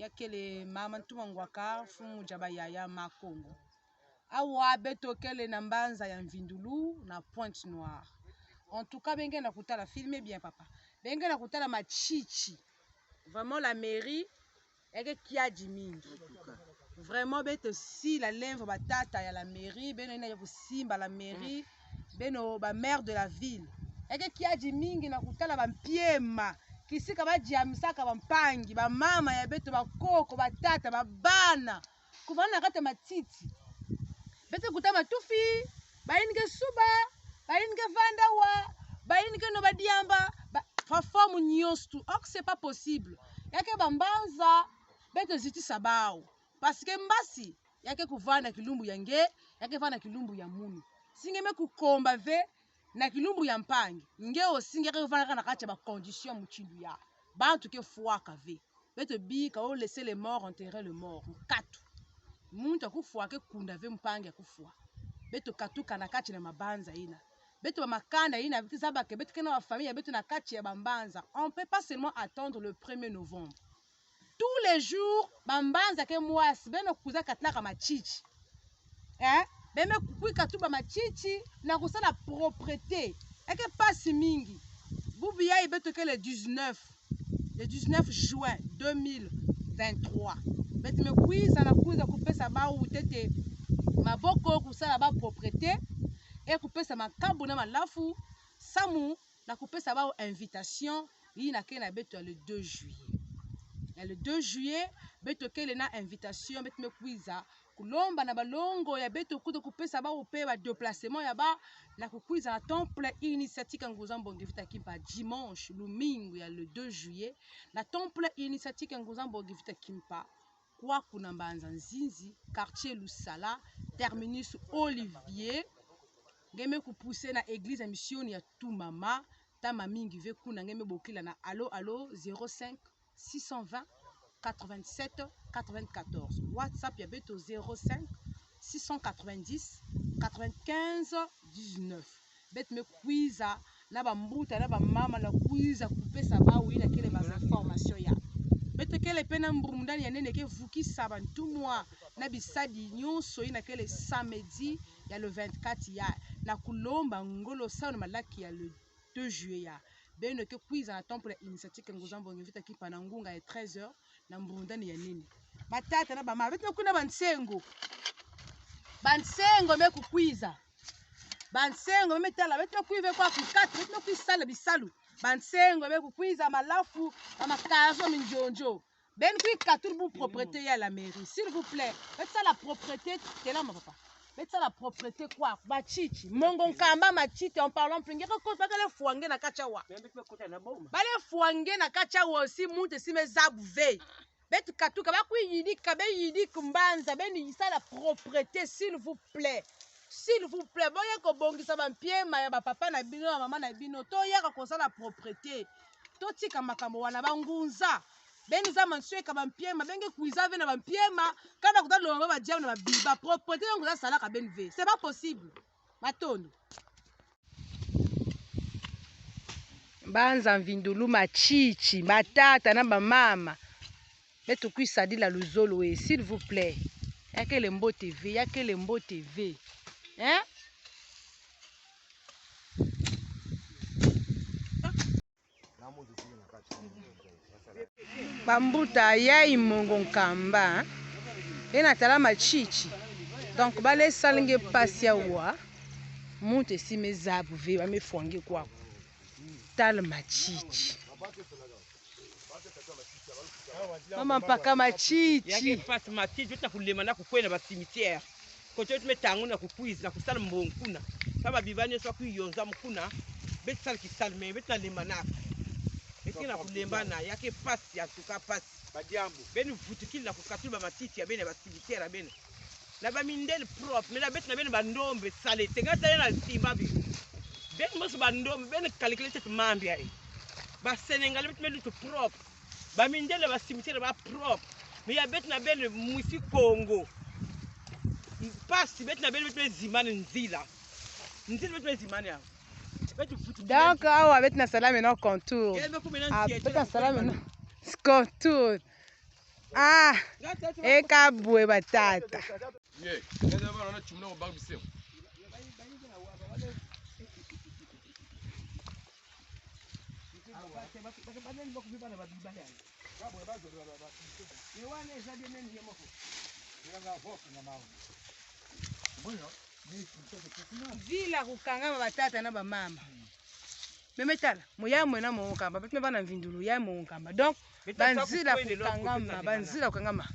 yakele mama tumangwaka fumu jabayaya makongo awa beto kele nambanza ya Mvindulu na Pointe Noire. En tout cas benge na kutala filmez bien papa. Benge na kutala machichi. Vraiment la mairie eke kiaji mingi. Vraiment beto si la lèvre batata ya la mairie beno ina kusimba la mairie beno ba maire de la ville. Eke kiaji mingi na kutala bampiema. Kisika bajiamisaka bampangi ba mama ya beto bakoko batata babana. Kuvana kata matiti. Beto kutama tufi bayinike suba bayinike vandawa bayinike no badiamba forme nyonso or c'est pas possible yake bambanza beto ziti sabao parce que mbasi yake kuvanda kilumbu yange yake vana kilumbu ya munu singeme kukomba ve na kilumbu ya mpangi nge osinge kuvana kana kacha ba condition muchindu ya bantu ke fuaka ve beto bi ka o laisser les morts enterrer le mort katu muntu akufua ke kunda ve mpangi akufua beto katuka na kati na mabanza ina beto makanda ina vitizaba ke beto kena wa famille beto na kati ya bambanza. On peut pas seulement attendre le 1er novembre. Tous les jours bambanza ke mwasi beno kuza katlaka machichi beme kuika tu ba machichi na kusala propreté eke pasi mingi bubu ya beto ke le 19 juin 2023 beto me kuiza na kuiza kupesa ba utete maboko kusala ba propreté et kupesa makambo na malafu samu na kupesa ba invitation yi na kena beto le 2 juillet. Et le 2 juillet beto kele na invitation beto me kuiza kulomba na balongo ya beto kuto kupesa ba upe ba déplacement ya ba na kuiza na temple initiatique nguzambo ngivita kimpa dimanche lumingu ya le 2 juillet na temple initiatique nguzambo ngivita kimpa kwa kuna mbanza nzinzi quartier Lusala terminus Olivier ngeme kupuse na église mission ya tout mama tama mingi ve kuna ngeme bokila na allo 05 620 87 94 WhatsApp ya beto 05 690 95 19 bet me kuiza na bambuta na bamama na kuiza kupesa bawi na kele ba information ya beto kele pena mbundani ya nene ke vukisa bantumwa na bisadi nyonso ina kele samedi ya le 24 ya na kulomba ngolo sana malaki ya le 2 juillet ya beno ke kuiza na temple initiatique nguzambo ngivita kipa na ngunga ya 13h na mbundani ya nini batata na bama beto kuna bansengo me kukuiza bansengo me tala beto kuive kwa kukatu beto kuisala bisalu bansengo me kukuiza malafu amakazo minjonjo ben kuikatu bu propriété ya la mairie s'il vous plaît beto la propriété tela ma papa beto la propriété kwa bachichi mongo nkamba machite en parlant plus ngeko ko bakale fuange na kachawa bale fuange na kachawa aussi muntu sime zabu ve beto katuka bakuyidika be yidika mbanza beni yisala propriété s'il vous plaît boye ko bongisa bampiema ya bapapa na bino na mama na bino to yaka kosala propriété to tika makambo wana bangunza beni za mansue ka bampiema benge kuiza ve na bampiema kana kutala lomba ba diable na ba propriété ngo za sala ka ben ve c'est pas possible matondo banza Mvindulu machichi matata na bamama beto kuisadi la luzolo s'il vous plaît yake lembo TV hein bambuta ya imongo nkamba ena tala machichi donc bale salinge pasi ya wa muntu esime zabu ve bamefuange kwako tala machichi mama mpaka machichi yake pasi machichi utakulema na kukwena ba cimetière kote tumetangu na kukuiza na kusala mbonkuna kama bivanye swa kuyonza mkuna betsal kisalme betna lemana ekina kulembana yake pasi ya tuka pasi badiambo beni vutikili na kukatula matiti ya bene ba cimetière bene na ba mindel propre mais la betna bene bandombe sale tengata yana simba bi bene mos bandombe bene calculate mambi ai ba Sénégal betna lutu propre ba mindele ba cimetière ba propre mais ya betna bene musi Congo pasi betna bene betna zimane nzila betna zimane ya donc awa betna salame no contour betna salame no contour Ah, eka bwe batata. Vila kukangama batata na bamama. Memetala, moya mwena mwokamba, betu meba na vindulu ya mwokamba. Donc, banzila kukangama, banzila kukangama.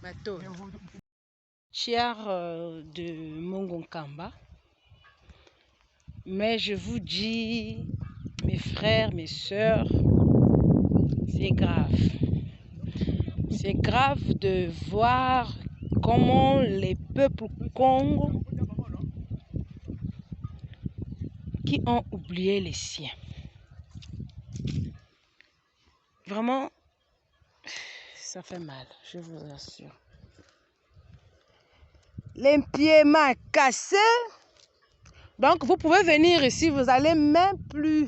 Mato. Chers de Mongonkamba, mais je vous dis, mes frères, mes sœurs, c'est grave. C'est grave de voir comment les peuples Congo qui ont oublié les siens. Vraiment, ça fait mal, je vous assure. Les pieds mains cassés. Donc, vous pouvez venir ici, vous allez même plus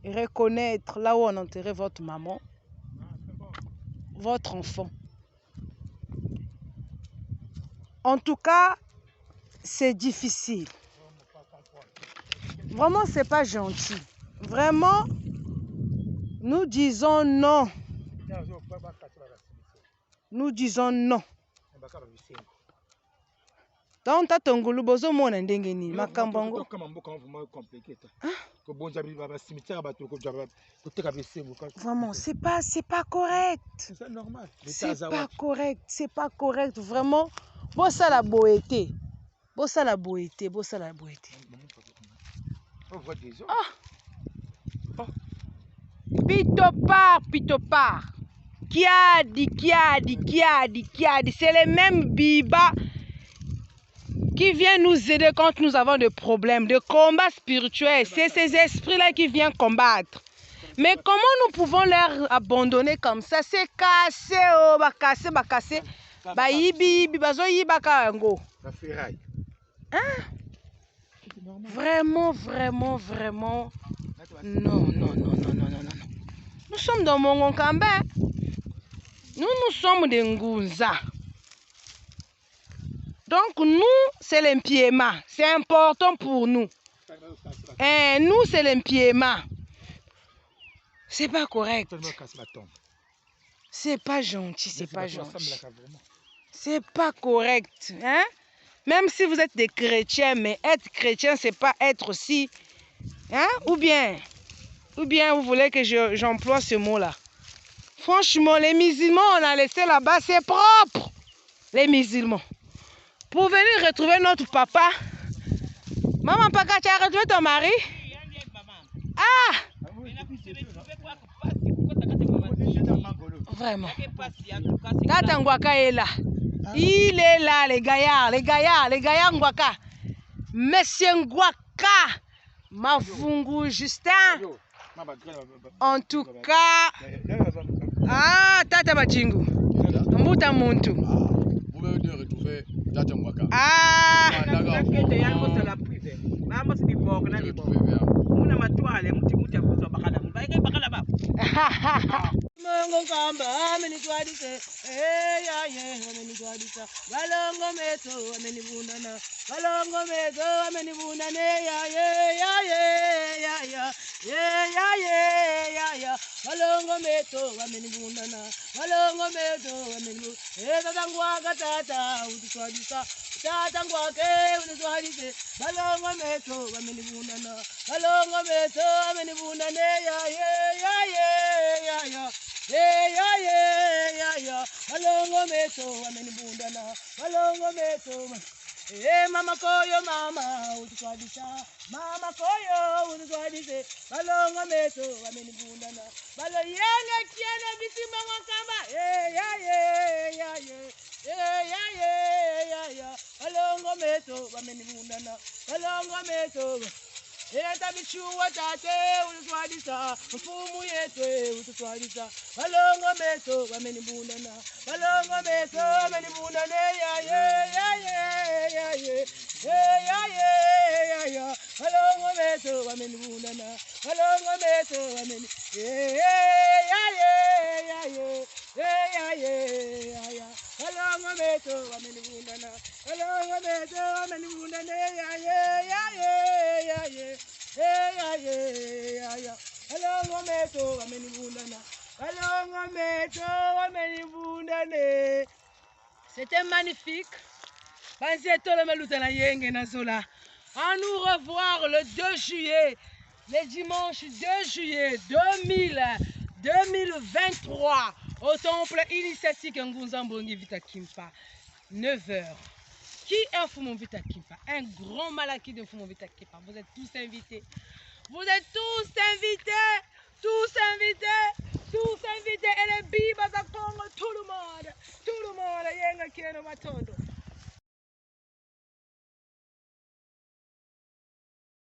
reconnaître là où on enterrait votre maman, votre enfant. En tout cas, c'est difficile. Vraiment, c'est pas gentil. Vraiment, nous disons non. Nous disons non. Donc, tatongulu bozo mona ndenge ni makambongo. Vraiment, c'est pas correct. C'est normal. C'est pas correct. C'est pas correct. Vraiment, bossa la boété. Bossa la boété. Bossa la boété. Pitopar. Kiadi. C'est les mêmes bibas qui viennent nous aider quand nous avons des problèmes, de combats spirituels. C'est ces esprits-là qui viennent combattre. Mais comment nous pouvons leur abandonner comme ça? C'est cassé, oh, cassé. Hein? Vraiment. Non. Nous sommes dans Mongonkamba. Nous sommes des Ngunza. Donc nous, c'est l'impiément. C'est important pour nous. Et nous, c'est l'impiément. C'est pas correct. C'est pas gentil, c'est pas gentil. C'est pas correct. Hein? Même si vous êtes des chrétiens, mais être chrétien, c'est pas être aussi. Hein? Ou bien vous voulez que j'emploie ce mot-là. Franchement, les musulmans, on a laissé là-bas, c'est propre. Les musulmans. Pour venir retrouver notre papa. Maman Paka, tu as retrouvé ton mari? Ah! Vraiment. Tata Ngwaka est là. Il est là, les gaillards Ngwaka. Monsieur Ngwaka. Mavungu Justin. En tout cas. Ah, Tata Bachingu. Mbuta Muntu. Vous venez retrouver Tata Ngwaka. Ah! Mongonkamba amenitwadise amenitwadisa balongo meto amenibundana balongo meto amenibundane balongo meto amenibundana balongo meto amenibundana tatangwaka tata utitwadisa tatangwake utitwadise balongo meto amenibundana balongo meto amenibundane balongo meto amenibundana balongo meto mama koyo mama utitwadisa mama koyo utitwadise balongo meto amenibundana balo yene kiene bisimba Ngokamba balongo meto amenibundana balongo meto Eta bichuwa tate utitwadisa mfumu yetu utitwadisa balongo meto amenibundana balongo meto amenibundana balongo meto amenibundana balongo meto Alongo meto amenibundane ya ye. Alongo meto amenibundana. Alongo meto amenibundane. C'était magnifique. À nous revoir le 2 juillet, le dimanche 2 juillet 2023 au temple initiatique Ngunzambongi Vita Kimpa, 9h. Qui est un Foumon Vita Kimpa? Un grand malaki de Foumon Vita Kimpa. Vous êtes tous invités. Vous êtes tous invités.